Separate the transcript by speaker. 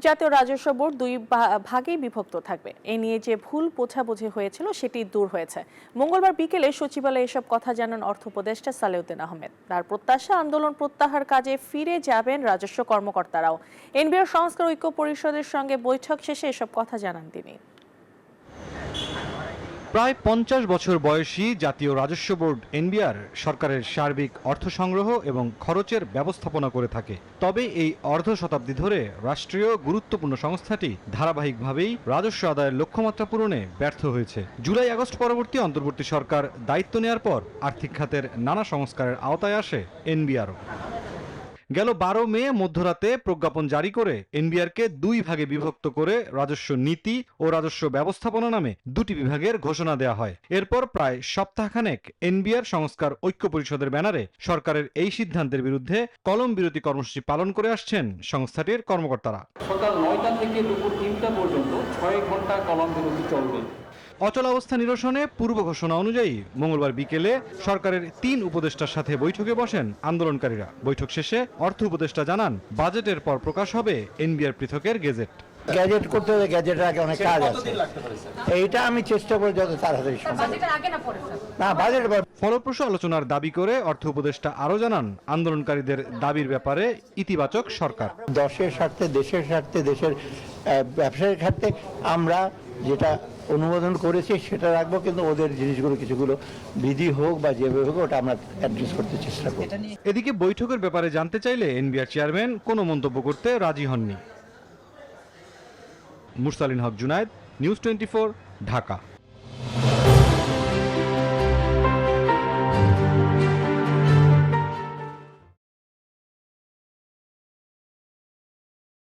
Speaker 1: জাতীয় রাজস্ব বোর্ড দুই ভাগেই বিভক্ত থাকবে। এ নিয়ে যে ভুল বোঝাবুঝি হয়েছিল সেটি দূর হয়েছে। মঙ্গলবার বিকেলে সচিবালয়ে এসব কথা জানান অর্থ উপদেষ্টা সালেউদ্দিন আহমেদ। তার প্রত্যাশা, আন্দোলন প্রত্যাহার কাজে ফিরে যাবেন রাজস্ব কর্মকর্তারাও। এনবিআর সংস্কার ঐক্য পরিষদের সঙ্গে বৈঠক শেষে এসব কথা জানান তিনি।
Speaker 2: প্রায় 50 বছর বয়সী জাতীয় রাজস্ব বোর্ড এনবিআর সরকারের সার্বিক অর্থ সংগ্রহ এবং খরচের ব্যবস্থাপনা করে থাকে। তবে এই অর্ধ শতাব্দী ধরে রাষ্ট্রীয় গুরুত্বপূর্ণ সংস্থাটি ধারাবাহিকভাবেই রাজস্ব আদায়ের লক্ষ্যমাত্রা পূরণে ব্যর্থ হয়েছে। জুলাই আগস্ট পরবর্তী অন্তর্বর্তী সরকার দায়িত্ব নেয়ার পর আর্থিক খাতের নানা সংস্কারের আওতায় আসে এনবিআরও। গেল 12 মে মধ্যরাতে প্রজ্ঞাপন জারি করে এনবিআরকে দুই ভাগে বিভক্ত করে রাজস্ব নীতি ও রাজস্ব ব্যবস্থাপনা নামে দুটি বিভাগের ঘোষণা দেওয়া হয়। এরপর প্রায় সপ্তাহখানেক এনবিআর সংস্কার ঐক্য পরিষদের ব্যানারে সরকারের এই সিদ্ধান্তের বিরুদ্ধে কলম বিরতি কর্মসূচি পালন করে আসছেন সংস্থাটির কর্মকর্তারা।
Speaker 3: সকাল 9টা থেকে দুপুর 3টা পর্যন্ত 6 ঘন্টা কলম বিরতি চলবে।
Speaker 2: অচলাবস্থা নিরসনে পূর্ব ঘোষণা অনুযায়ী মঙ্গলবার বিকেলে সরকারের 3 উপদেষ্টার সাথে বৈঠকে বসেন আন্দোলনকারীরা। বৈঠক শেষে অর্থ উপদেষ্টা জানান, বাজেটের পর প্রকাশ হবে এনবিআর পৃথকের গেজেট।
Speaker 4: গ্যাজেট করতে হলে গ্যাজেটের আগে অনেক কাজ আছে, এইটা আমি চেষ্টা করি যত তাড়াতাড়ি না বাজেট।
Speaker 2: ফলপ্রসূ আলোচনার দাবি করে অর্থ উপদেষ্টা আরও জানান, আন্দোলনকারীদের দাবির ব্যাপারে ইতিবাচক সরকার।
Speaker 4: দেশের স্বার্থে, দেশের স্বার্থে, দেশের ব্যবসায়ের স্বার্থে আমরা যেটা অনুমোদন করেছি সেটা রাখবো, কিন্তু ওদের জিনিসগুলো কিছুগুলো বিধি হোক বা যেভাবে হোক ওটা আমরা অ্যাড্রেস করতে চেষ্টা করব।
Speaker 2: এদিকে বৈঠকের ব্যাপারে জানতে চাইলে এনবিআর চেয়ারম্যান কোনো মন্তব্য করতে রাজি হননি। মুরসালিন হক জুনায়েদ, নিউজ 24, ঢাকা।